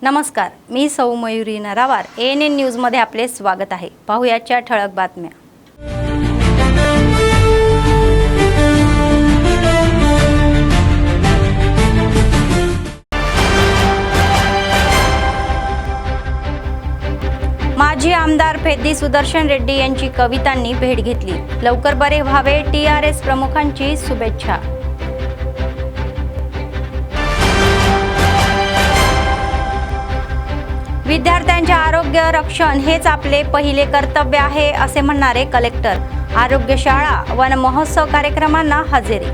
नमस्कार, मी सौ Mayuri नरावार। ANN news मध्ये आपले स्वागत आहे। पाहुयाच्या ठळक बातम्या। माजी आमदार पेद्दी सुदर्शन रेड्डी यांची कवितांनी भेट घेतली। लवकर बरे व्हावे, TRS प्रमुखांची शुभेच्छा। विद्यार्थ्यांचे आरोग्य रक्षण हेच आपले पहिले कर्तव्य आहे असे म्हणणारे कलेक्टर। आरोग्य शाळा वन महोत्सव कार्यक्रमांना हजेरी।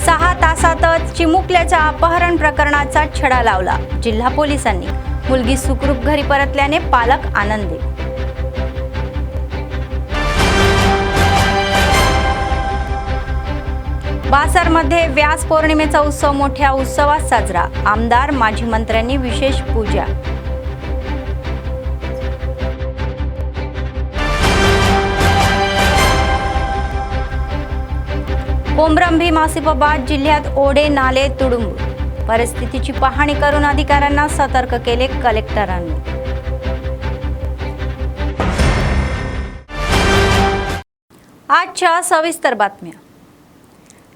सहा तासातच चिमुकल्याच्या अपहरण प्रकरणाचा छडा लावला। जिल्हा पोलिसांनी मुलगी सुखरूप घरी परतल्याने पालक आनंदी। बासरमध्ये व्यास पौर्णिमेचा उत्सव मोठ्या उत्सवात साजरा। आमदार माजी मंत्र्यांनी विशेष पूजा। कोमरंभी मासिफाबाद जिल्ह्यात ओढे नाले तुडुंब। परिस्थितीची पाहणी करून अधिकाऱ्यांना सतर्क केले कलेक्टरांनी। आजच्या सविस्तर बातम्या।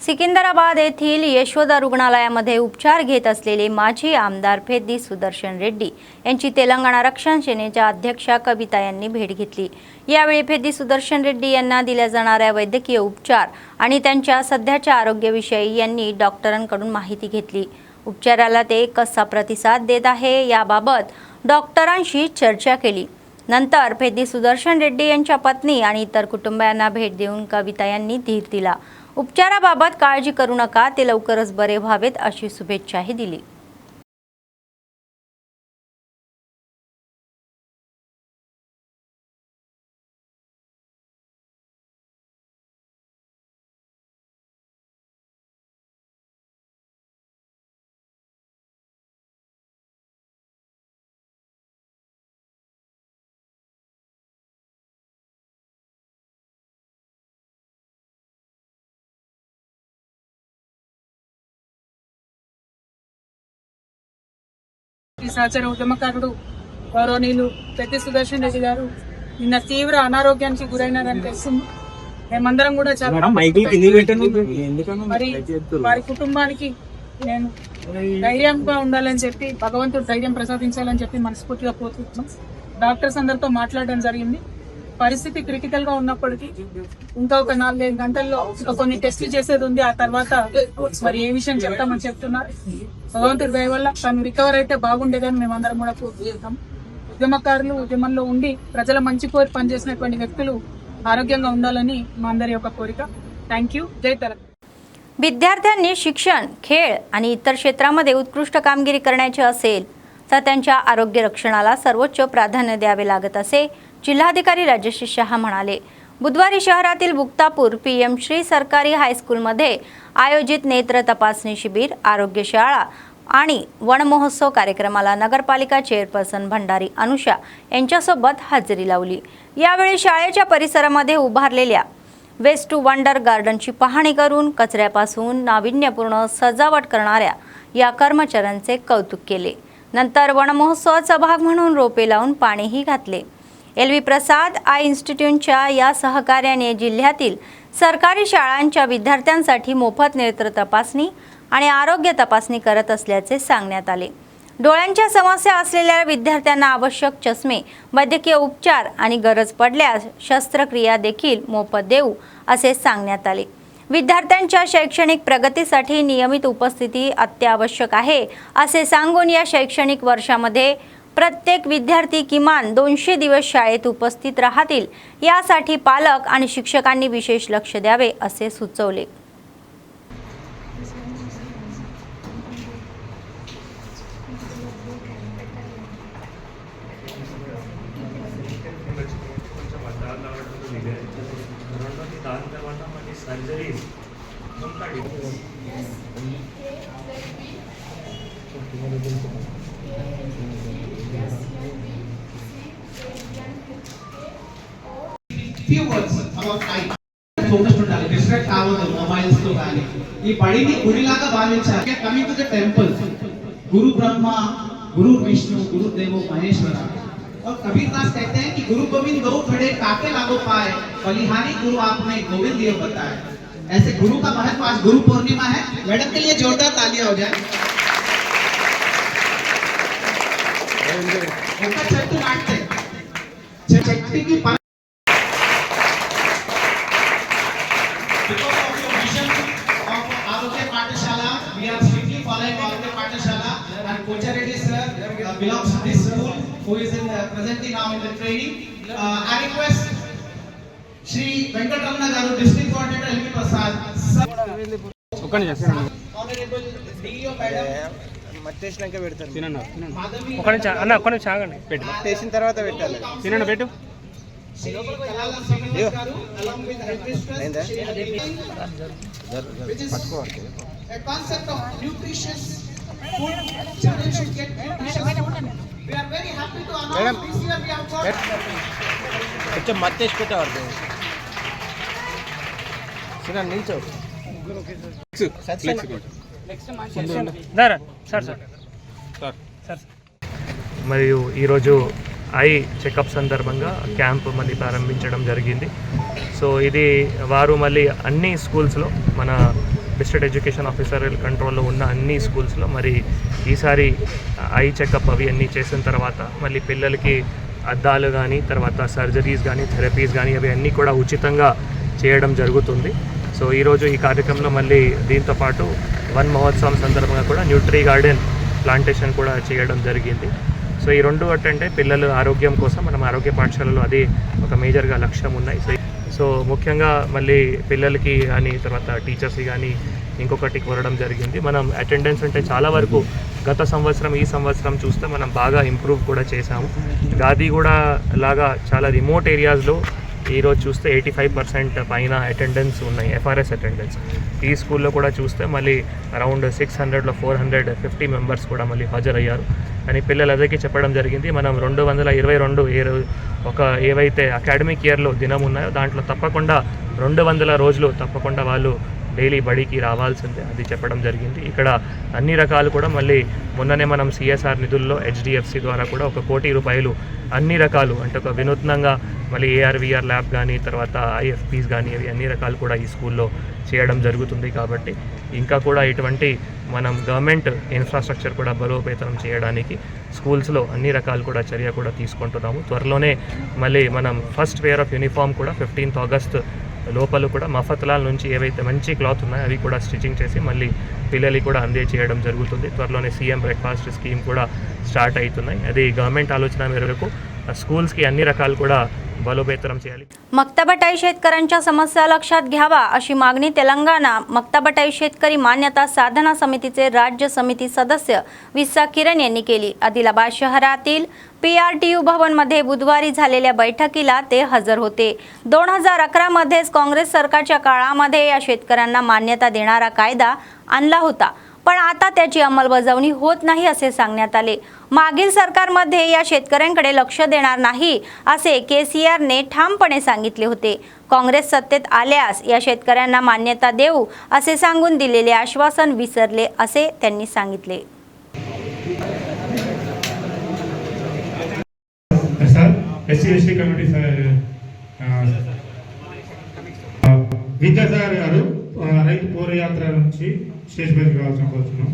सिकंदराबाद येथील यशोदा रुग्णालयामध्ये उपचार घेत असलेले माजी आमदार पेद्दी सुदर्शन रेड्डी यांची तेलंगणा रक्षण सेनेच्या अध्यक्षा कविता यांनी भेट घेतली। यावेळी पेद्दी सुदर्शन रेड्डी यांना दिल्या जाणाऱ्या वैद्यकीय उपचार आणि त्यांच्या सध्याच्या आरोग्याविषयी यांनी डॉक्टरांकडून माहिती घेतली। उपचाराला ते कसा प्रतिसाद देत आहे याबाबत डॉक्टरांशी चर्चा केली। नंतर पेद्दी सुदर्शन रेड्डी यांच्या पत्नी आणि इतर कुटुंबियांना भेट देऊन कविता यांनी धीर दिला। उपचाराबाबत काळजी करू नका, ते लवकरच बरे व्हावेत अशी शुभेच्छाही दिली। సహచర ఉద్యమకారుడు గౌరవనీయులు పెద్ది సుదర్శన్ రెడ్డి గారు నిన్న తీవ్ర అనారోగ్యానికి గురైనారని తెలుస్తుంది। మేమందరం కూడా చాలా మరి వారి కుటుంబానికి నేను ధైర్యంగా ఉండాలని చెప్పి భగవంతుడు ధైర్యం ప్రసాదించాలని చెప్పి మనస్ఫూర్తిగా కోరుకుంటున్నాం। డాక్టర్స్ అందరితో మాట్లాడడం జరిగింది। పరిస్థితి క్రిటికల్ గా ఉన్నప్పటికీ ఇంకా ఒక 4-5 గంటల్లో కొన్ని టెస్టులు చేసేది ఉంది। ఆ తర్వాత మరి ఏ విషయం చెప్తామని చెప్తున్నారు। భగవంతుడి దయ వల్ల తను రికవర్ అయితే బాగుండేదని మేమందరం కూడా కోరుకుంటాం। ఉద్యమకారులు ఉద్యమంలో ఉండి ప్రజల మంచి కోరి పనిచేసినటువంటి వ్యక్తులు ఆరోగ్యంగా ఉండాలని మా అందరి యొక్క కోరిక। Thank you. జై తెలంగాణ। विद्यार्थ्यांनी शिक्षण, खेळ आणि इतर क्षेत्रामध्ये उत्कृष्ट कामगिरी करायची असेल तर त्यांच्या आरोग्य रक्षणाला सर्वोच्च प्राधान्य द्यावे लागत असे जिल्हाधिकारी राजेश शहा म्हणाले। बुधवारी शहरातील बुक्तापूर PM श्री सरकारी हायस्कूलमध्ये आयोजित नेत्र तपासणी शिबिर, आरोग्य शाळा आणि वन महोत्सव कार्यक्रमाला नगरपालिका चेअरपर्सन भंडारी अनुषा यांच्यासोबत हजेरी लावली। यावेळी शाळेच्या परिसरामध्ये उभारलेल्या वेस्ट टू वंडर गार्डनची पाहणी करून कचऱ्यापासून नाविन्यपूर्ण सजावट करणाऱ्या या कर्मचाऱ्यांचे कौतुक केले। नंतर वन महोत्सवाचा भाग म्हणून रोपे लावून पाणीही घातले। LV प्रसाद आय इन्स्टिट्यूटच्या या सहकार्याने जिल्ह्यातील सरकारी शाळांच्या विद्यार्थ्यांसाठी मोफत नेत्र तपासणी आणि आरोग्य तपासणी करत असल्याचे सांगण्यात आले। डोळ्यांच्या समस्या असलेल्या विद्यार्थ्यांना आवश्यक चष्मे, वैद्यकीय उपचार आणि गरज पडल्यास शस्त्रक्रिया देखील मोफत देऊ असे सांगण्यात आले। विद्यार्थ्यांच्या शैक्षणिक प्रगतीसाठी नियमित उपस्थिती अत्यावश्यक आहे असे सांगून या शैक्षणिक वर्षामध्ये प्रत्येक विद्यार्थी किमान 200 दिवस शाळेत उपस्थित राहतील यासाठी पालक आणि शिक्षकांनी विशेष लक्ष द्यावे असे सुचवले। Few words about I focused on distract కావద్దు మొబైల్స్ తో కానీ ఈ బడిని గుడిలాగా భావించాలి. కమింగ్ టు ద టెంపుల్, गुरु ब्रह्मा गुरु विष्णु गुरु देवो महेश्वरा। और कबीरदास कहते हैं कि गुरु गोविंद दो खड़े काके लागो पाए, बलिहारी गुरु आपने गोविंद दियो बताए। ऐसे गुरु का महत्व, आज गुरु पूर्णिमा है, मैडम के लिए जोरदार तालियां हो जाए। उनका चट्टू नाटते चट्टी की because of your vision of Arogya Pathshala, we are strictly following Arogya Pathshala, and Kocha Reddy sir belongs to this school, who is presently now in the training. I request Shri Venkatramana Garu, District Coordinator LV Prasad sir, Honorable DEO Madam, మట్టేసినాక పెడతారు. Madhavi ఒక్క నిమిషం ఆగండి. మట్టేసిన తర్వాత పెట్టాలి. పెట్టు. Shri Kalala Srinivas Garu, along with headmistress Shri Aditi, which is a concept of nutritious food. Children should get nutritious food. We are very happy to announce this year we have got కొంచెం మట్టేసి పెట్టేవారు. సినా నిల్చో. మరియు ఈరోజు eye checkup సందర్భంగా camp మళ్ళీ ప్రారంభించడం జరిగింది. So ఇది వారు మళ్ళీ అన్ని స్కూల్స్లో, మన డిస్ట్రిక్ట్ ఎడ్యుకేషన్ ఆఫీసర్ కంట్రోల్లో ఉన్న అన్ని స్కూల్స్లో మరి ఈసారి ఐ చెకప్ అవి అన్నీ చేసిన తర్వాత మళ్ళీ పిల్లలకి అద్దాలు కానీ, తర్వాత సర్జరీస్ కానీ, థెరపీస్ కానీ అవి అన్నీ కూడా ఉచితంగా చేయడం జరుగుతుంది. సో ఈరోజు ఈ కార్యక్రమంలో మళ్ళీ దీంతోపాటు వన్ మహోత్సవం సందర్భంగా కూడా న్యూట్రీ గార్డెన్ ప్లాంటేషన్ కూడా చేయడం జరిగింది. సో ఈ రెండు అంటే పిల్లల ఆరోగ్యం కోసం మనం ఆరోగ్య పాఠశాలలో అది ఒక మేజర్గా లక్ష్యం ఉన్నాయి. సో ముఖ్యంగా మళ్ళీ పిల్లలకి కానీ, తర్వాత టీచర్స్కి కానీ ఇంకొకటి కోరడం జరిగింది. మనం అటెండెన్స్ అంటే చాలా వరకు గత సంవత్సరం ఈ సంవత్సరం చూస్తే మనం బాగా ఇంప్రూవ్ కూడా చేశాము. గాదిగూడ లాగా చాలా రిమోట్ ఏరియాస్లో ఈరోజు చూస్తే 85% పైన అటెండెన్స్ ఉన్నాయి, ఎఫ్ఆర్ఎస్ అటెండెన్స్. ఈ స్కూల్లో కూడా చూస్తే మళ్ళీ అరౌండ్ 600లో 450 మెంబర్స్ కూడా మళ్ళీ హాజరయ్యారు. అని పిల్లలు అదేకి చెప్పడం జరిగింది. మనం 222 ఒక ఏవైతే అకాడమిక్ ఇయర్లో దినం ఉన్నాయో దాంట్లో తప్పకుండా 200 రోజులు తప్పకుండా వాళ్ళు డైలీ బడికి రావాల్సిందే, అది చెప్పడం జరిగింది. ఇక్కడ అన్ని రకాలు కూడా మళ్ళీ మొన్ననే మనం సిఎస్ఆర్ నిధుల్లో HDFC ద్వారా కూడా 1 కోటి రూపాయలు అన్ని రకాలు అంటే ఒక వినూత్నంగా మళ్ళీ AR/VR ల్యాబ్ కానీ, తర్వాత IFPs కానీ అవి అన్ని రకాలు కూడా ఈ స్కూల్లో చేయడం జరుగుతుంది. కాబట్టి ఇంకా కూడా ఇటువంటి మనం గవర్నమెంట్ ఇన్ఫ్రాస్ట్రక్చర్ కూడా బలోపేతం చేయడానికి స్కూల్స్లో అన్ని రకాలు కూడా చర్య కూడా తీసుకుంటున్నాము. త్వరలోనే మళ్ళీ మనం ఫస్ట్ వేర్ ఆఫ్ యూనిఫామ్ కూడా 15th ఆగస్ట్ లోపల కూడా మఫత్లాల్ నుంచి ఏవైతే మంచి క్లాత్ ఉన్నాయో అవి కూడా స్టిచ్చింగ్ చేసి మళ్ళీ పిల్లలకి కూడా అందజేయడం జరుగుతుంది. త్వరలోనే సీఎం బ్రేక్ఫాస్ట్ స్కీమ్ కూడా స్టార్ట్ అవుతున్నాయి. అది గవర్నమెంట్ ఆలోచన మేరకు स्कूल्सकी अन्नी रकाल కూడా बलोपेतरम చేయాలి. मक्ताबटाई शेतकऱ्यांच्या समस्या लक्षात घ्यावा अशी मागणी तेलंगणा मक्ताबटाई शेतकरी मान्यता साधना समितीचे राज्य समिती सदस्य विसा किरण यांनी केली. आदिलाबाद शहरातील PRTU भवनमध्ये बुधवारी झालेल्या बैठकीला ते हजर होते. 2011 मध्येच काँग्रेस सरकारच्या काळामध्ये या शेतकऱ्यांना मान्यता देणारा कायदा आणला होता, पण आता त्याची अंमलबजावणी होत नाही असे सांगण्यात आले. मागील सरकारमध्ये या शेतकऱ्यांकडे लक्ष देणार नाही असे KCR ने ठामपणे सांगितले होते. काँग्रेस सत्तेत आल्यास या शेतकऱ्यांना मान्यता देऊ असे सांगून दिलेले आश्वासन विसरले असे त्यांनी सांगितले. SC కమిటీ విద్యాసాగర్ గారు రైతు పోరయాత్ర నుంచి స్టేజ్ పైకి రావాల్సిన కోరుతున్నాం.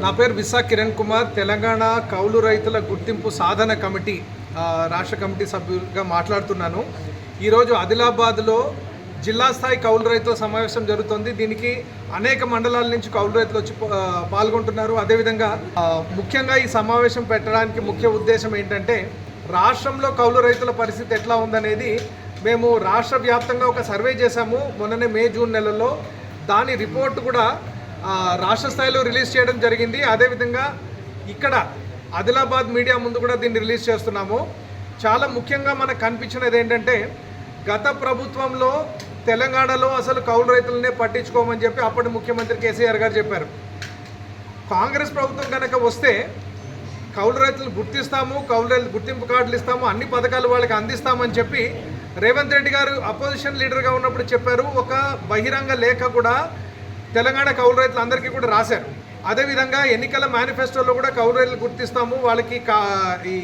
నా పేరు విసా కిరణ్ కుమార్. తెలంగాణ కౌలు రైతుల గుర్తింపు సాధన కమిటీ రాష్ట్ర కమిటీ సభ్యులుగా మాట్లాడుతున్నాను. ఈరోజు ఆదిలాబాద్లో జిల్లా స్థాయి కౌలు రైతుల సమావేశం జరుగుతుంది. దీనికి అనేక మండలాల నుంచి కౌలు రైతులు వచ్చి పాల్గొంటున్నారు. అదేవిధంగా ముఖ్యంగా ఈ సమావేశం పెట్టడానికి ముఖ్య ఉద్దేశం ఏంటంటే రాష్ట్రంలో కౌలు రైతుల పరిస్థితి ఎట్లా ఉందనేది మేము రాష్ట్ర వ్యాప్తంగా ఒక సర్వే చేశాము మొన్ననే మే జూన్ నెలలో. దాని రిపోర్ట్ కూడా రాష్ట్ర స్థాయిలో రిలీజ్ చేయడం జరిగింది. అదేవిధంగా ఇక్కడ ఆదిలాబాద్ మీడియా ముందు కూడా దీన్ని రిలీజ్ చేస్తున్నాము. చాలా ముఖ్యంగా మనకు కనిపించినది ఏంటంటే, గత ప్రభుత్వంలో తెలంగాణలో అసలు కౌలు రైతులనే పట్టించుకోమని చెప్పి అప్పటి ముఖ్యమంత్రి కేసీఆర్ గారు చెప్పారు. కాంగ్రెస్ ప్రభుత్వం కనుక వస్తే కౌలు రైతులను గుర్తిస్తాము, కౌలు రైతులు గుర్తింపు కార్డులు ఇస్తాము, అన్ని పథకాలు వాళ్ళకి అందిస్తామని చెప్పి రేవంత్ రెడ్డి గారు అపోజిషన్ లీడర్గా ఉన్నప్పుడు చెప్పారు. ఒక బహిరంగ లేఖ కూడా తెలంగాణ కౌలు రైతులందరికీ కూడా రాశారు. అదేవిధంగా ఎన్నికల మేనిఫెస్టోలో కూడా కౌలు రైతులు గుర్తిస్తాము, వాళ్ళకి ఈ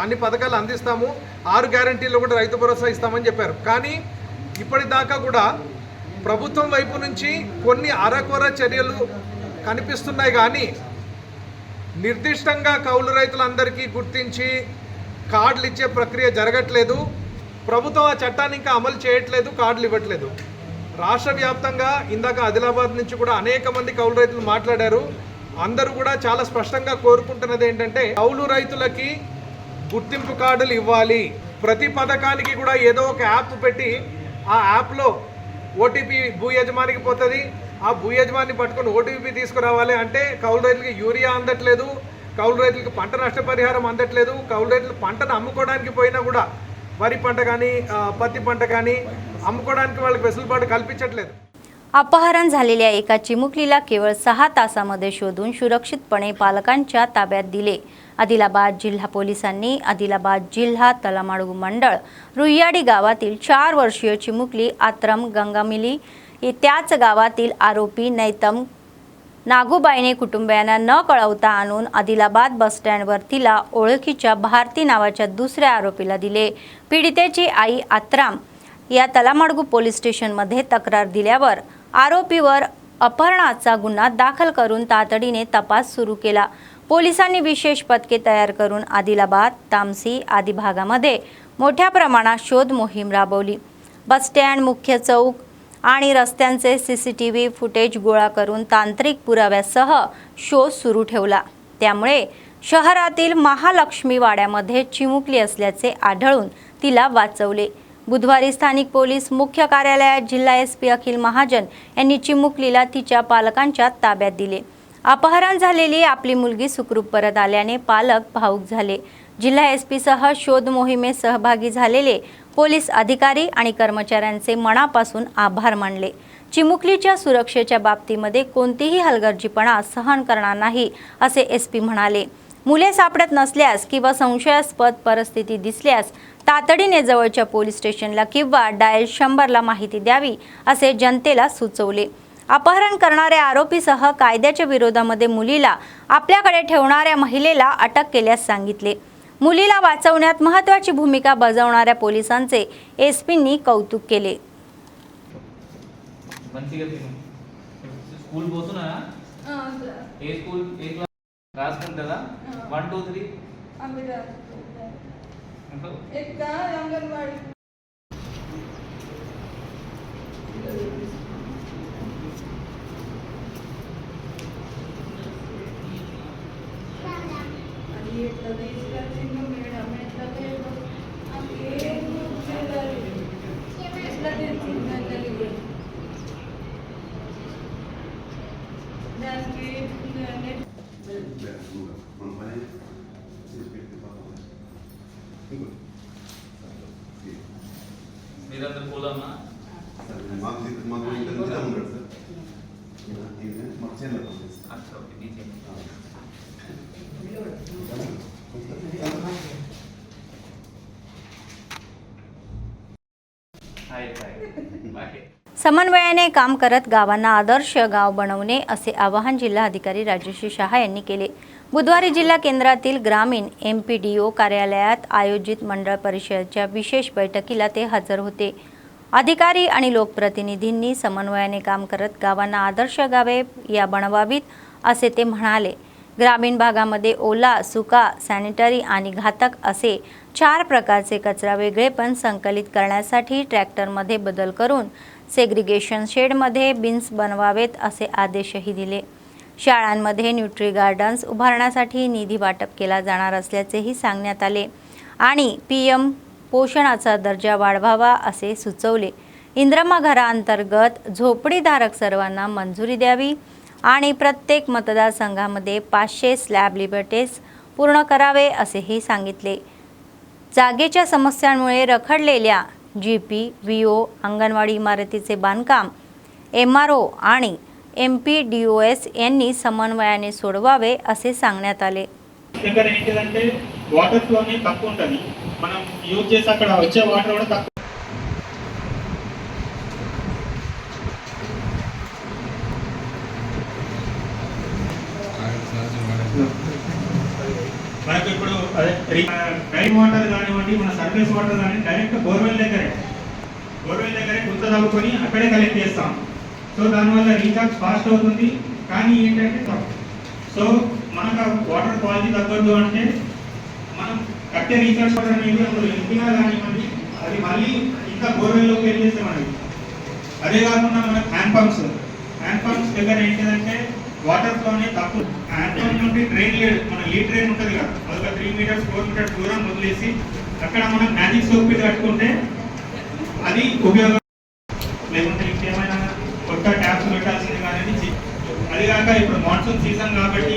అన్ని పథకాలు అందిస్తాము, 6 గ్యారంటీల్లో కూడా రైతు భరోసా ఇస్తామని చెప్పారు. కానీ ఇప్పటిదాకా కూడా ప్రభుత్వం వైపు నుంచి కొన్ని అరకొర చర్యలు కనిపిస్తున్నాయి, కానీ నిర్దిష్టంగా కౌలు రైతులందరికీ గుర్తించి కార్డులు ఇచ్చే ప్రక్రియ జరగట్లేదు. ప్రభుత్వం ఆ చట్టాన్ని ఇంకా అమలు చేయట్లేదు, కార్డులు ఇవ్వట్లేదు. రాష్ట్ర వ్యాప్తంగా ఇందాక ఆదిలాబాద్ నుంచి కూడా అనేక మంది కౌలు రైతులు మాట్లాడారు. అందరూ కూడా చాలా స్పష్టంగా కోరుకుంటున్నది ఏంటంటే, కౌలు రైతులకి గుర్తింపు కార్డులు ఇవ్వాలి. ప్రతి పథకానికి కూడా ఏదో ఒక యాప్ పెట్టి ఆ యాప్లో ఓటీపీ భూ యజమానికి పోతుంది, ఆ భూ యజమాని పట్టుకొని ఓటీపీ తీసుకురావాలి. అంటే కౌలు రైతులకి యూరియా అందట్లేదు, కౌలు రైతులకి పంట నష్టపరిహారం అందట్లేదు, కౌలు రైతులు పంటను अम्मुకోవడానికి పోయినా కూడా वरी पंट गानी पत्ती पंट गानी अम्मुकोवడానికి వాళ్ళకి వెసులుబాటు కల్పించట్లేదు. अपहरण झालेल्या एका चिमुकलीला केवळ 6 तासांमध्ये शोधून सुरक्षितपणे पालकांच्या ताब्यात दिले. आदिलाबाद जिल्हा पोलिसांनी आदिलाबाद जिल्हा तलामाडू मंडळ रुईयाडी गावातील 4 वर्षीय चिमुकली आत्रम गंगामिली त्याच गावातील आरोपी नैतम नागूबाईने कुटुंबियांना न कळवता आणून आदिलाबाद बस स्टँडवर तिला ओळखीच्या भारती नावाच्या दुसऱ्या आरोपीला दिले. पीडितेची आई आत्राम या तलामाडगू पोलीस स्टेशनमध्ये तक्रार दिल्यावर आरोपीवर अपहरणाचा गुन्हा दाखल करून तातडीने तपास सुरू केला. पोलिसांनी विशेष पथके तयार करून आदिलाबाद, तामसी आदी भागामध्ये मोठ्या प्रमाणात शोध मोहीम राबवली. बस स्टँड, मुख्य चौक आणि रस्त्यांचे सीसीटीव्ही फुटेज गोळा करून तांत्रिक पुराव्यासह शोध सुरू ठेवला. त्यामुळे शहरातील महालक्ष्मी वाड्यामध्ये चिमुकली असल्याचे आढळून तिला वाचवले. बुधवारी स्थानिक पोलीस मुख्य कार्यालयात जिल्हा एसपी अखिल महाजन यांनी चिमुकलीला तिच्या पालकांच्या ताब्यात दिले. अपहरण झालेली आपली मुलगी सुखरूप परत आल्याने पालक भावूक झाले. जिल्हा एसपी सह शोध मोहिमेत सहभागी झालेले पोलीस अधिकारी आणि कर्मचाऱ्यांचे मनापासून आभार मानले. चिमुकलीच्या सुरक्षेच्या बाबतीमध्ये कोणतीही हलगर्जीपणा सहन करणार नाही असे एसपी म्हणाले. मुले सापडत नसल्यास किंवा संशयास्पद परिस्थिती दिसल्यास तातडीने जवळच्या पोलीस स्टेशनला किंवा डायल 100ला माहिती द्यावी असे जनतेला सुचवले. अपहरण करणाऱ्या आरोपीसह कायद्याच्या विरोधामध्ये मुलीला आपल्याकडे ठेवणाऱ्या महिलेला अटक केल्यास सांगितले. मुलीला वाचवण्यात महत्त्वाची भूमिका बजावणाऱ्या पोलिसांचे एसपींनी कौतुक केले. स्कूल పోతున్నా ఏ స్కూల్ ఏ క్లాస్ రాసుకుంటారా 1 2 3 అమిరా एक का अंगनवाड़ी ये प्रदेश का सिंह मैडम है तबे अब ये से इसला दिन सिंह चली गई दैट के మీరందరూ పోదామా अच्छा ओके नीचे हाय हाय बाय. समन्वयाने काम करत गावांना आदर्श गाव बनवणे असे आवाहन जिल्हाधिकारी राजेश शहा यांनी केले. बुधवारी जिल्हा केंद्रातील ग्रामीण MPDO कार्यालयात आयोजित मंडळ परिषदेच्या विशेष बैठकीला ते हजर होते. अधिकारी आणि लोकप्रतिनिधींनी समन्वयाने काम करत गावांना आदर्श गावे या बनवावीत असे ते म्हणाले. ग्रामीण भागामध्ये ओला, सुका, सॅनिटरी आणि घातक असे 4 प्रकारचे कचरा वेगळेपण संकलित करण्यासाठी ट्रॅक्टरमध्ये बदल करून सेग्रिगेशन शेडमध्ये बिन्स बनवावेत असे आदेशही दिले. शाळांमध्ये न्यूट्री गार्डन्स उभारण्यासाठी निधी वाटप केला जाणार असल्याचेही सांगण्यात आले आणि PM पोषणाचा दर्जा वाढवावा असे सुचवले. इंद्रमा घराअंतर्गत झोपडीधारक सर्वांना मंजुरी द्यावी आणि प्रत्येक मतदारसंघामध्ये 500 स्लॅब लिबर्टीज पूर्ण करावे असेही सांगितले. जागेच्या समस्यांमुळे रखडलेल्या GP, VO, अंगणवाडी इमारतीचे बांधकाम MRO आणि MPDOS यांनी समन्वयाने सोडवावे असे सांगण्यात आले. దగ్గర ఏంటంటే వాటర్ ఫ్లోని తక్కువ ఉంటుంది, మనం యూజ్ చేసి అక్కడ వచ్చే వాటర్ కూడా తక్కువ. మనకు ఇప్పుడు అదే రైన్ వాటర్ కానివ్వండి, మన సర్ఫేస్ వాటర్ కానీ డైరెక్ట్ బోర్వెల్ దగ్గరే గుంత తవ్వుకొని అక్కడే కలెక్ట్ చేస్తాం. సో దానివల్ల రీఛార్జ్ ఫాస్ట్ అవుతుంది. కానీ ఏంటంటే సో మనకు వాటర్ క్వాలిటీ తగ్గదు అంటే మనం కట్టే రీఛార్జ్ వాటర్ అనేది అప్పుడు ఎంపినా కానివ్వండి, అది మళ్ళీ ఇంకా బోర్వెల్లోకి వెళ్ళేస్తే మనకి. అదే కాకుండా మనకు హ్యాండ్ పంప్స్ దగ్గర ఏంటంటే వాటర్ ఫ్లోనే తక్కువ. హ్యాండ్ పంప్ నుండి డ్రైన్ మన లీడ్ డ్రైన్ ఉంటుంది కదా, అదొక 3 మీటర్స్ 4 మీటర్స్ దూరం వదిలేసి అక్కడ మనం మ్యాజిక్ సోప్ పెట్టి కట్టుకుంటే అది ఉపయోగం. లేకుంటే ఇంకేమైనా కొత్త ట్యాప్స్ పెట్టాల్సింది కానీ. అది కాక ఇప్పుడు మాన్సూన్ సీజన్ కాబట్టి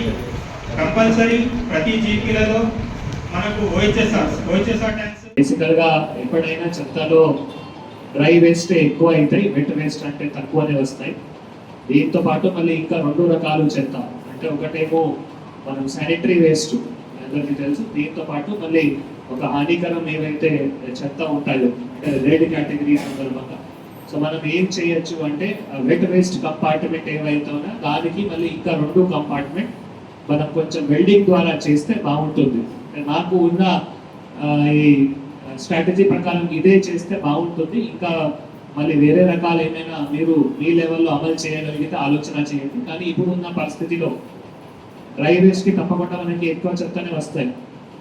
కంపల్సరీ ప్రతి జీపీలలో మనకు OHSR ట్యాంక్స్. బేసికల్గా ఎప్పుడైనా చెత్తలో డ్రై వేస్ట్ ఎక్కువ అవుతాయి, వెట్ వేస్ట్ అంటే తక్కువనే వస్తాయి. దీంతో పాటు మళ్ళీ ఇంకా 2 రకాలు చెత్త, అంటే ఒకటేమో మనం శానిటరీ వేస్ట్ అందరికీ తెలుసు. దీంతో పాటు మళ్ళీ ఒక హానికరం ఏవైతే చెత్త ఉంటాయో అంటే రెడ్ కేటగిరీ సందర్భంగా సో మనం ఏం చేయొచ్చు అంటే వెట్ వేస్ట్ కంపార్ట్మెంట్ ఏవైతే ఉన్నా దానికి మళ్ళీ ఇంకా 2 కంపార్ట్మెంట్ మనం కొంచెం వెల్డింగ్ ద్వారా చేస్తే బాగుంటుంది. నాకు ఉన్న ఈ స్ట్రాటజీ ప్రకారం ఇదే చేస్తే బాగుంటుంది. ఇంకా మళ్ళీ వేరే రకాలు ఏమైనా మీరు మీ లెవెల్లో అమలు చేయగలిగితే ఆలోచన చేయండి. కానీ ఇప్పుడు ఉన్న పరిస్థితిలో డ్రై వేస్ట్కి తప్పకుండా మనకి ఎక్కువ చెత్తనే వస్తాయి,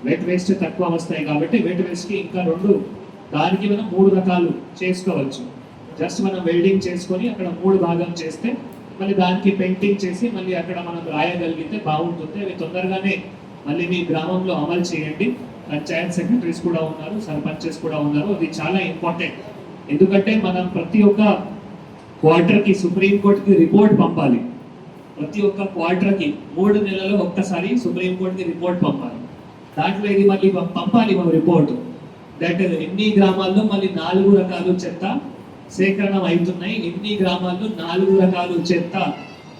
వెట్ వేస్ట్ తక్కువ వస్తాయి. కాబట్టి వెట్ వేస్ట్కి ఇంకా 2, దానికి మనం 3 రకాలు చేసుకోవచ్చు. జస్ట్ మనం వెల్డింగ్ చేసుకొని అక్కడ 3 భాగం చేస్తే మళ్ళీ దానికి పెయింటింగ్ చేసి మళ్ళీ అక్కడ మనం రాయగలిగితే బాగుంటుంది. అవి తొందరగానే మళ్ళీ మీ గ్రామంలో అమలు చేయండి. పంచాయత్ సెక్రటరీస్ కూడా ఉన్నారు, సర్పంచెస్ కూడా ఉన్నారు. అది చాలా ఇంపార్టెంట్. ఎందుకంటే మనం ప్రతి ఒక్క క్వార్టర్కి సుప్రీంకోర్టుకి రిపోర్ట్ పంపాలి. ప్రతి ఒక్క క్వార్టర్కి 3 నెలల్లో ఒక్కసారి సుప్రీంకోర్టుకి రిపోర్ట్ పంపాలి. దాంట్లో ఇది మళ్ళీ పంపాలి మనం రిపోర్ట్ దట్ ఎన్ని గ్రామాల్లో మళ్ళీ 4 రకాలు చెత్త సేకరణ అవుతున్నాయి, ఎన్ని గ్రామాల్లో 4 రకాలు చెత్త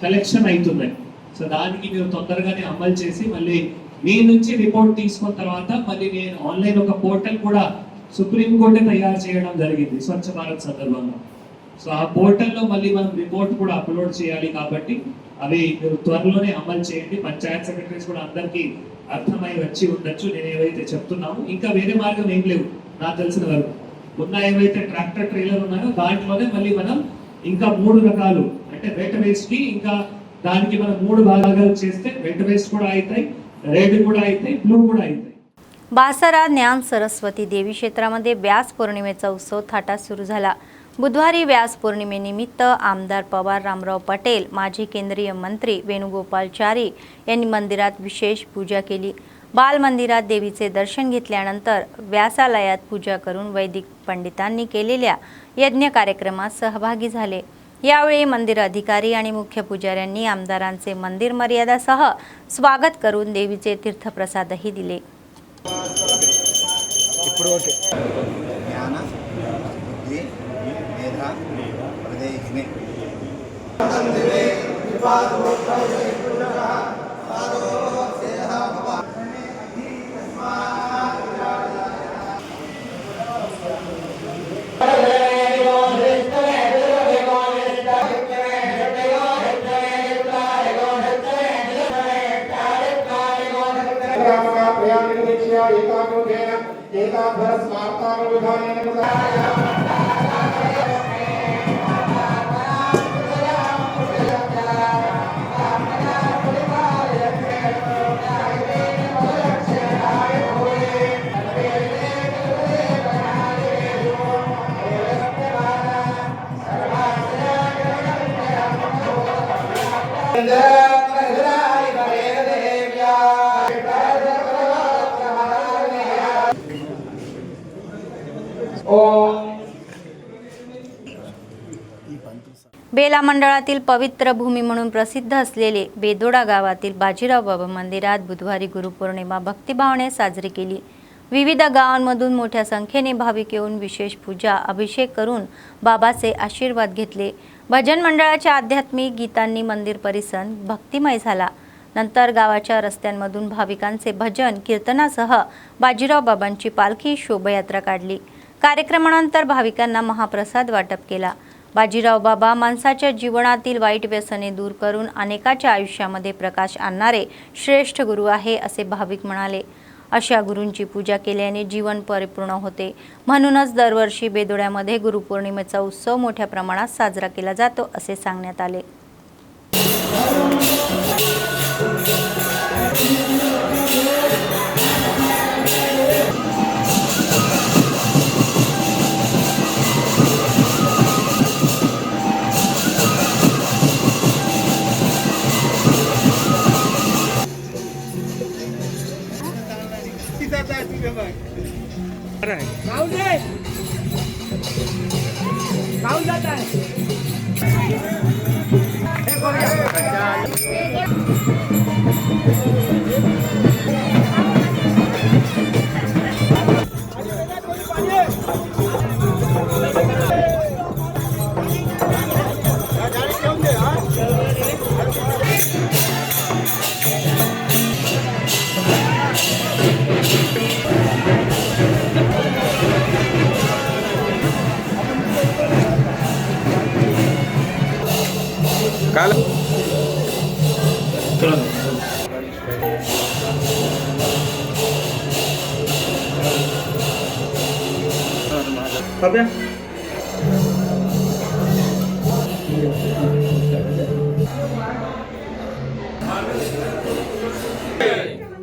కలెక్షన్ అవుతున్నాయి. సో దానికి మీరు తొందరగానే అమలు చేసి మళ్ళీ మీ నుంచి రిపోర్ట్ తీసుకున్న తర్వాత మళ్ళీ నేను ఆన్లైన్ ఒక పోర్టల్ కూడా సుప్రీంకోర్టు తయారు చేయడం జరిగింది స్వచ్ఛ భారత్ సందర్భంగా. సో ఆ పోర్టల్లో మళ్ళీ మనం రిపోర్ట్ కూడా అప్లోడ్ చేయాలి. కాబట్టి అవి మీరు త్వరలోనే అమలు చేయండి. పంచాయత్ సెక్రటరీస్ కూడా అందరికీ అర్థమై వచ్చి ఉండొచ్చు నేను ఏవైతే చెప్తున్నాము. ఇంకా వేరే మార్గం ఏం లేవు నాకు తెలిసిన వరకు. ఉన్న ఏవైతే ట్రాక్టర్ ట్రైలర్ ఉన్నాయో దాంట్లోనే మళ్ళీ మనం ఇంకా 3 రకాలు అంటే వెట్ వేస్ట్ కి ఇంకా దానికి మనం 3 భాగాలు చేస్తే వెట్ वेस्ट కూడా అవుతాయి, रेड కూడా అవుతాయి, ब्लू కూడా అవుతాయి. बासरा ज्ञान सरस्वती देवी क्षेत्रामध्ये व्यास पौर्णिमेचा उत्सव थाटात सुरू झाला. बुधवारी व्यास पौर्णिमेनिमित्त आमदार पवार रामराव पटेल, माजी केंद्रीय मंत्री वेणुगोपालचारी यांनी मंदिरात विशेष पूजा केली. बाल मंदिरात देवीचे दर्शन घेतल्यानंतर व्यासालयात पूजा करून वैदिक पंडितांनी केलेल्या यज्ञ कार्यक्रमात सहभागी झाले. यावेळी मंदिर अधिकारी आणि मुख्य पुजाऱ्यांनी आमदारांचे मंदिर मर्यादासह स्वागत करून देवीचे तीर्थप्रसादही दिले. జ్ఞాన బుద్ధి మేధ హృదయజ్ఞ बेला मंडळातील पवित्र भूमी म्हणून प्रसिद्ध असलेले बेदोडा गावातील बाजीराव बाबा मंदिरात बुधवारी गुरुपौर्णिमा भक्तिभावाने साजरी केली। विविध गावांमधून मोठ्या संख्येने भाविक येऊन विशेष पूजा अभिषेक करून बाबाचे आशीर्वाद घेतले। भजन मंडळाच्या आध्यात्मिक गीतांनी मंदिर परिसर भक्तिमय झाला। नंतर गावाच्या रस्त्यांमधून भाविकांचे भजन कीर्तनासह बाजीराव बाबांची पालखी शोभायात्रा काढली। कार्यक्रमानंतर भाविकांना महाप्रसाद वाटप केला। बाजीराव बाबा माणसाच्या जीवनातील वाईट व्यसने दूर करून अनेकाच्या आयुष्यामध्ये प्रकाश आणणारे श्रेष्ठ गुरु आहे असे भाविक म्हणाले। अशा गुरूंची पूजा केल्याने जीवन परिपूर्ण होते, म्हणूनच दरवर्षी बेदोड्यामध्ये गुरुपौर्णिमेचा उत्सव मोठ्या प्रमाणात साजरा केला जातो असे सांगण्यात आले।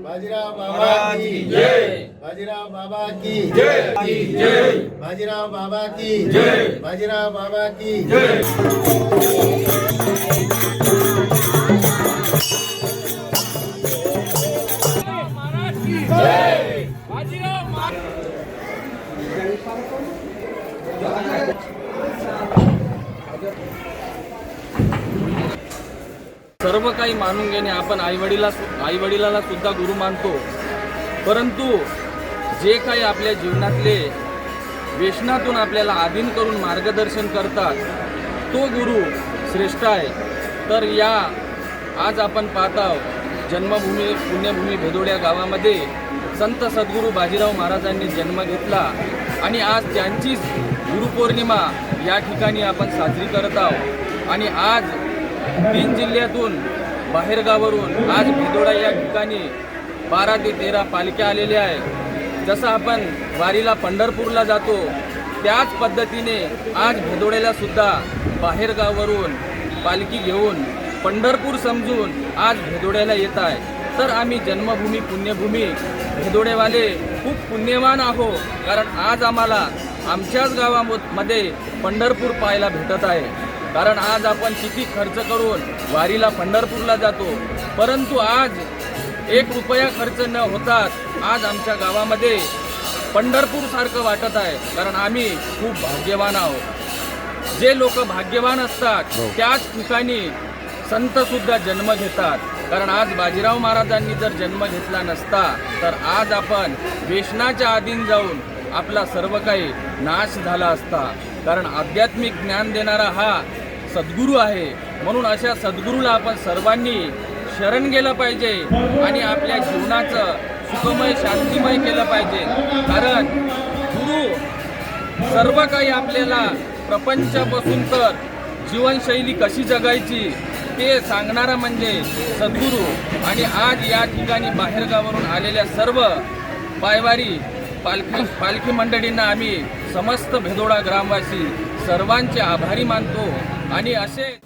बाजीराव बाबा की जय, बाजीराव बाबा की जय, बाजीराव बाबा की जय, बाजीराव बाबा की जय। सर्व काही मानून घेणे, आपण आईवडिलाला सुद्धा गुरु मानतो, परंतु जे काही आपल्या जीवनातले व्यसनातून आपल्याला अधीन करून मार्गदर्शन करतात तो गुरु श्रेष्ठ आहे। तर या आज आपण पाहत आहोत जन्मभूमी पुण्यभूमी बेदोड्या गावामध्ये संत सद्गुरू बाजीराव महाराजांनी जन्म घेतला आणि आज त्यांचीच गुरुपौर्णिमा या ठिकाणी आपण साजरी करत आहोत। आणि आज 3 जिल्ह्यातून बाहेरगावावरून आज बेदोडा या ठिकाणी 12 ते 13 पालख्या आलेल्या आहेत। जसं आपण वारीला पंढरपूरला जातो त्याच पद्धतीने आज बेदोड्याला सुद्धा बाहेरगावावरून पालखी घेऊन पंढरपूर समजून आज बेदोड्याला येत आहे। तर आम्ही जन्मभूमी पुण्यभूमी बेदोडेवाले खूप पुण्यवान आहोत, कारण आज आम्हाला आमच्याच गावामध्ये पंढरपूर पाहायला भेटत आहे। कारण आज आपण किती खर्च करून वारीला पंढरपूरला जातो, परंतु आज 1 रुपया खर्च न होतात आज आमच्या गावामध्ये पंढरपूर सारखं वाटत आहे। कारण आम्ही खूप भाग्यवान आहोत। जे लोक भाग्यवान असतात त्याच ठिकाणी संत सुद्धा जन्म घेतात। कारण आज बाजीराव महाराजांनी जर जन्म घेतला नसता तर आज आपण व्यसनाच्या अधीन जाऊन आपला सर्व काही नाश झाला असता। कारण आध्यात्मिक ज्ञान देणारा हा सद्गुरू आहे, म्हणून अशा सद्गुरूला आपण सर्वांनी शरण गेलं पाहिजे आणि आपल्या जीवनाचं सुखमय शांतिमय केलं पाहिजे। कारण गुरु सर्व काही आपल्याला प्रपंचापासून तर जीवनशैली कशी जगायची ते सांगणारा म्हणजे सद्गुरू। आणि आज या ठिकाणी बाहेरगावावरून आलेल्या सर्व पायवारी पालखी मंडळींना आम्ही समस्त बेदोडा ग्रामवासी सर्वांचे आभारी मानतो। आणि असे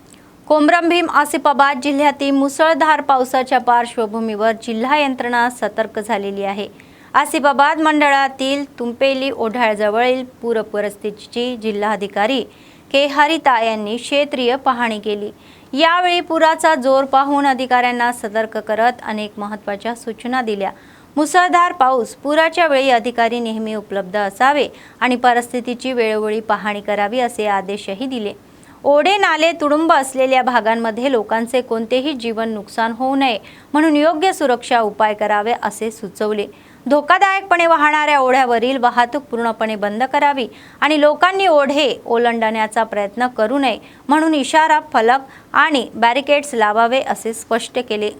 कोमरमभीम आसिफाबाद जिल्ह्यातील मुसळधार पावसाच्या पार्श्वभूमीवर जिल्हा यंत्रणा सतर्क झालेली आहे। आसिफाबाद मंडळातील तुंपेली ओढाळजवळील पूर परिस्थितीची जिल्हाधिकारी के हरिता यांनी क्षेत्रीय पाहणी केली। यावेळी पुराचा जोर पाहून अधिकाऱ्यांना सतर्क करत अनेक महत्त्वाच्या सूचना दिल्या। मुसळधार पाऊस पुराच्या वेळी अधिकारी नेहमी उपलब्ध असावे आणि परिस्थितीची वेळोवेळी पाहणी करावी असे आदेशही दिले। ओढे नाले तुडुंब असलेल्या भागांमध्ये लोकांचे कोणतेही जीवन नुकसान होऊ नये म्हणून योग्य सुरक्षा उपाय करावे असे सुचवले। धोकादायकपणे वाहणाऱ्या ओढ्यावरील वाहतूक पूर्णपणे बंद करावी आणि लोकांनी ओढे ओलांडण्याचा प्रयत्न करू नये म्हणून इशारा फलक आणि बॅरिकेड्स लावावे असे स्पष्ट केले।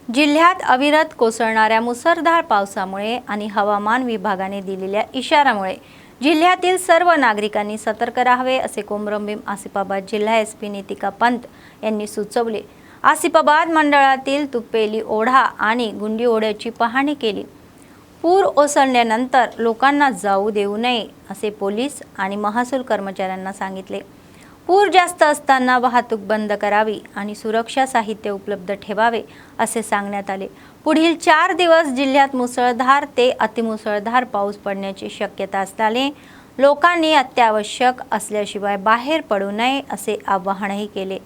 जिल्ह्यात अविरत कोसळणाऱ्या मुसळधार पावसामुळे आणि हवामान विभागाने दिलेल्या इशाऱ्यामुळे जिल्ह्यातील सर्व नागरिकांनी सतर्क राहावे असे कोमरंभीम आसिफाबाद जिल्हा SP नितिका पंत यांनी सुचवले। आसिफाबाद मंडळातील तुपेली ओढा आणि गुंडी ओढ्याची पाहणी केली। पूर ओसरल्यानंतर लोकांना जाऊ देऊ नये असे पोलीस आणि महसूल कर्मचाऱ्यांना सांगितले। पूर जास्त असताना वाहतूक बंद करावी आणि सुरक्षा साहित्य उपलब्ध ठेवावे असे सांगण्यात आले। पुढील 4 दिवस जिल्ह्यात मुसळधार ते अतिमुसळधार पाऊस पडण्याची शक्यता असल्याने लोकांनी अत्यावश्यक असल्याशिवाय बाहेर पडू नये असे आवाहनही केले।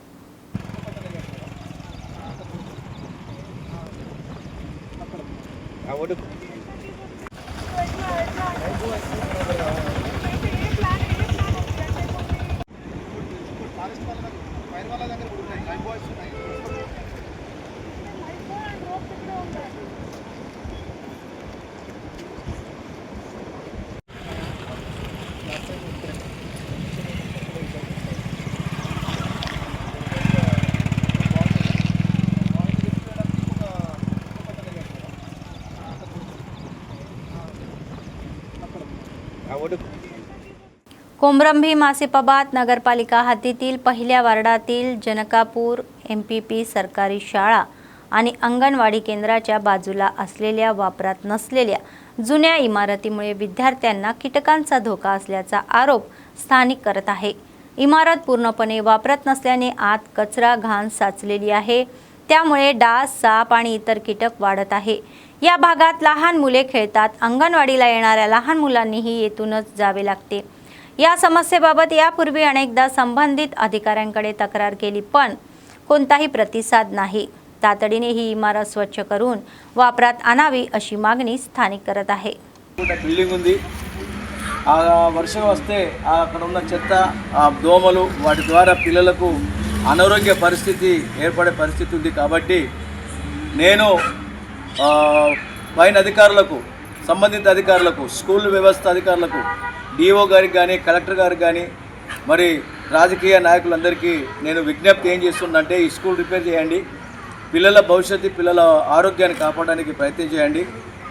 कोमरंभीम आसिफाबाद नगरपालिका हद्दीतील पहिल्या वार्डातील जनकापूर MPP सरकारी शाळा आणि अंगणवाडी केंद्राच्या बाजूला असलेल्या वापरात नसलेल्या जुन्या इमारतीमुळे विद्यार्थ्यांना कीटकांचा धोका असल्याचा आरोप स्थानिक करत आहे। इमारत पूर्णपणे वापरत नसल्याने आत कचरा घाण साचलेली आहे, त्यामुळे डास, साप आणि इतर कीटक वाढत आहे। या भागात लहान मुले खेळतात। अंगणवाडीला येणाऱ्या लहान मुलांनीही येथूनच जावे लागते। या समस्येबाबत यापूर्वी अनेकदा संबंधित अधिकाऱ्यांकडे तक्रार केली पण कोणताही प्रतिसाद नाही। तातडीने ही इमारत स्वच्छ करून वापरात आणावी अशी मागणी स्थानिक करत आहे। బిల్డింగ్ ఉంది ఆ వర్షం వస్తే అక్కడ ఉన్న చెత్త ఆ దోమలు వాటి ద్వారా పిల్లలకు అనారోగ్య పరిస్థితి ఏర్పడే పరిస్థితి ఉంది కాబట్టి నేను పైన అధికారులకు సంబంధిత అధికారులకు స్కూల్ వ్యవస్థ అధికారులకు DO గారికి కానీ కలెక్టర్ గారికి కానీ మరి రాజకీయ నాయకులందరికీ నేను విజ్ఞప్తి ఏం చేస్తున్నంటే ఈ స్కూల్ రిపేర్ చేయండి, పిల్లల భవిష్యత్తు పిల్లల ఆరోగ్యాన్ని కాపాడడానికి ప్రయత్నం చేయండి।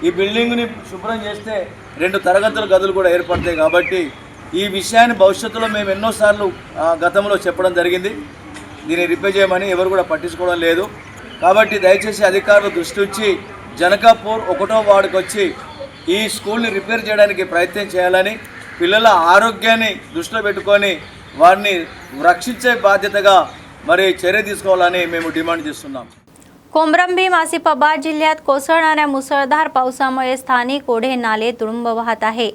ఈ బిల్డింగ్ని శుభ్రం చేస్తే 2 తరగతుల గదులు కూడా ఏర్పడతాయి కాబట్టి ఈ విషయాన్ని భవిష్యత్తులో మేము ఎన్నోసార్లు గతంలో చెప్పడం జరిగింది। దీన్ని రిపేర్ చేయమని ఎవరు కూడా పట్టించుకోవడం లేదు కాబట్టి దయచేసి అధికారులు దృష్టి ఉంచి జనకాపూర్ 1వ వార్డుకి వచ్చి ఈ స్కూల్ని రిపేర్ చేయడానికి ప్రయత్నం చేయాలని, పిల్లల ఆరోగ్యాన్ని దృష్టిలో పెట్టుకొని వారిని రక్షించే బాధ్యతగా మరి చర్య తీసుకోవాలని మేము డిమాండ్ చేస్తున్నాం। कोमरंभीम आसिफाबाद जिल्ह्यात कोसळणाऱ्या मुसळधार पावसामुळे स्थानिक ओढे नाले तुडुंब वाहत आहे।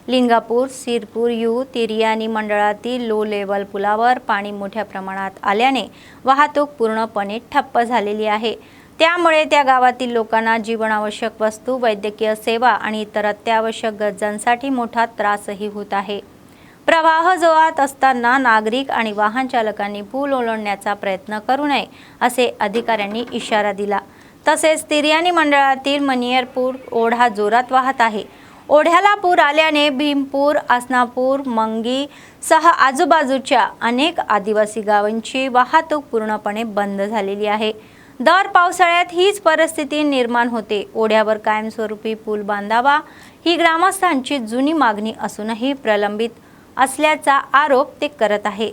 लिंगापूर, सिरपूर यू तिरियानी मंडळातील लो लेवल पुलावर पाणी मोठ्या प्रमाणात आल्याने वाहतूक पूर्णपणे ठप्प झालेली आहे। त्यामुळे त्या गावातील लोकांना जीवनावश्यक वस्तू, वैद्यकीय सेवा आणि इतर अत्यावश्यक गरजांसाठी मोठा त्रासही होत आहे. प्रवाह जोरात असताना नागरिक आणि वाहन चालकांनी पूल ओलांडण्याचा प्रयत्न करू नये असे अधिकाऱ्यांनी इशारा दिला. तसेच तिर्याणी मंडळातील मनियरपूर ओढा जोरात वाहत आहे. ओढ्याला पूर आल्याने भीमपूर, आसनापूर, मंगी सह आजूबाजूच्या अनेक आदिवासी गावांची वाहतूक पूर्णपणे बंद झालेली आहे. दर पावसाळ्यात हीच परिस्थिती निर्माण होते. ओढ्यावर कायमस्वरूपी पूल बांधावा ही ग्रामस्थांची जुनी मागणी असूनही प्रलंबित असल्याचा आरोप ते करत आहे.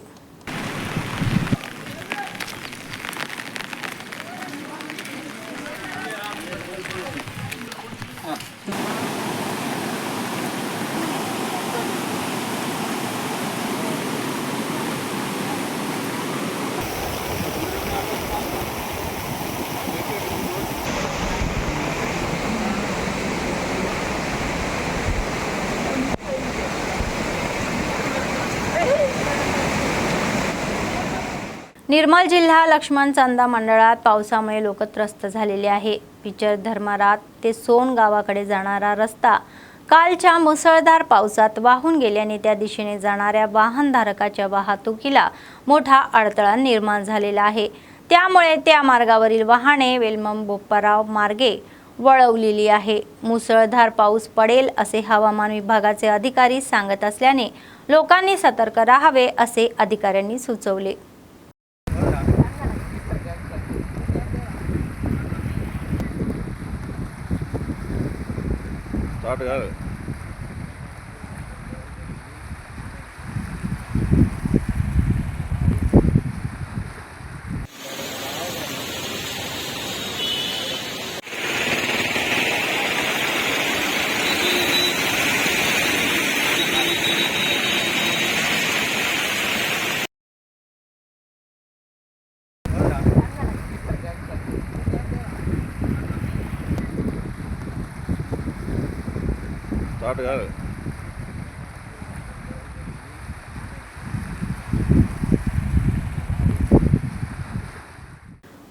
निर्मल जिल्हा लक्ष्मण चांदा मंडळात पावसामुळे लोक त्रस्त झालेले आहे. पिचर धर्मारात ते सोन गावाकडे जाणारा रस्ता कालच्या मुसळधार पावसात वाहून गेल्याने त्या दिशेने जाणाऱ्या वाहनधारकाच्या वाहतुकीला मोठा अडथळा निर्माण झालेला आहे. त्यामुळे त्या मार्गावरील वाहने वेलमम बोप्पाराव मार्गे वळवलेली आहे. मुसळधार पाऊस पडेल असे हवामान विभागाचे अधिकारी सांगत असल्याने लोकांनी सतर्क राहावे असे अधिकाऱ्यांनी सुचवले.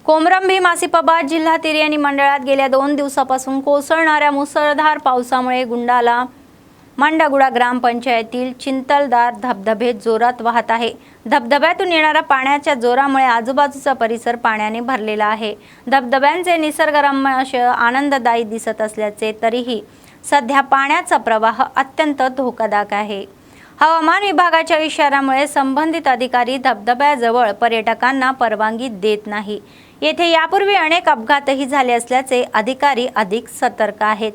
कोमरम भीम आसिफाबाद जिल्हा तिर्याणी मंडळात गेल्या 2 दिवसापासून कोसळणाऱ्या मुसळधार पावसामुळे गुंडाला मांडागुडा ग्रामपंचायतील चिंतलदार धबधबे जोरात वाहत आहे. धबधब्यातून येणाऱ्या पाण्याच्या जोरामुळे आजूबाजूचा परिसर पाण्याने भरलेला आहे. धबधब्यांचे निसर्गरम्य आनंददायी दिसत असल्याचे तरीही सध्या पाण्याचा प्रवाह अत्यंत धोकादायक आहे. हवामान विभागाच्या इशाऱ्यामुळे संबंधित अधिकारी धबधब्याजवळ पर्यटकांना परवानगी देत नाही. येथे यापूर्वी अनेक अपघातही झाले असल्याचे अधिकारी अधिक सतर्क आहेत.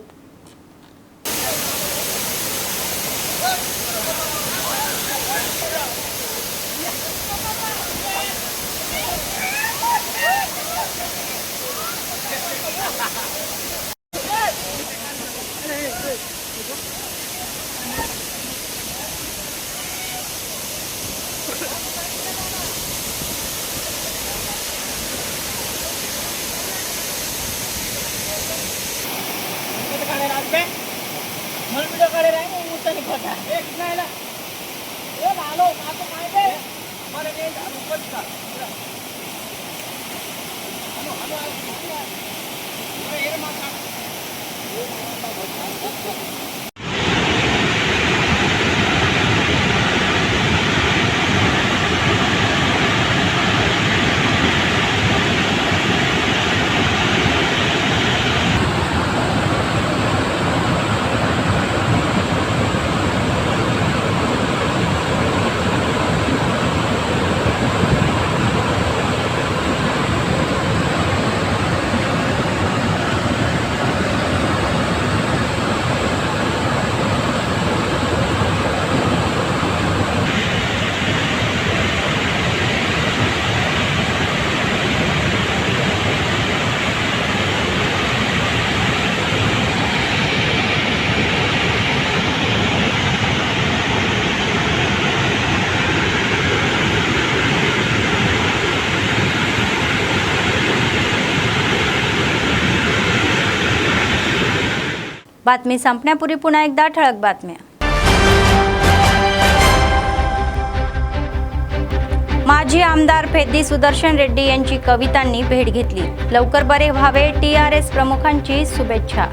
बातमी संपण्यापूर्वी पुन्हा एकदा ठळक बातम्या. माजी आमदार पेद्दी सुदर्शन रेड्डी यांची कवितांनी भेट घेतली. लवकर बरे व्हावे, TRS प्रमुखांची शुभेच्छा.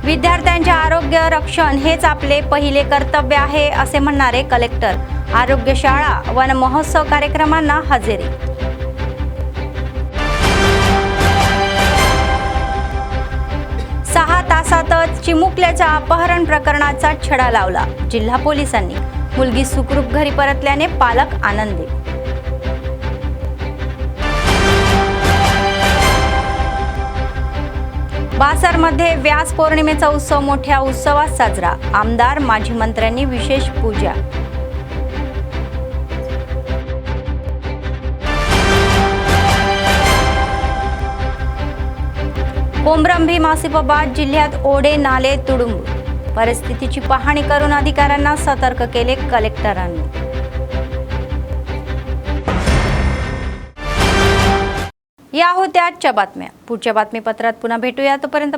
विद्यार्थ्यांचे आरोग्य रक्षण हेच आपले पहिले कर्तव्य आहे असे म्हणणारे कलेक्टर. आरोग्य शाळा वन महोत्सव कार्यक्रमांना हजेरी. सहा तासातच चिमुकल्याच्या अपहरण प्रकरणाचा छडा लावला. जिल्हा पोलिसांनी. मुलगी सुखरूप घरी परतल्याने पालक आनंदी. बासरमध्ये व्यास पौर्णिमेचा उत्सव मोठ्या उत्सवात साजरा. आमदार माजी मंत्र्यांनी विशेष पूजा. कोमरम भीम आसिफाबाद जिल्ह्यात ओढे नाले तुडुंब. परिस्थितीची पाहणी करून अधिकाऱ्यांना सतर्क केले कलेक्टरांनी. या होत्या आजच्या बातम्या. पुढच्या बातमीपत्रात पुन्हा भेटूया. तोपर्यंत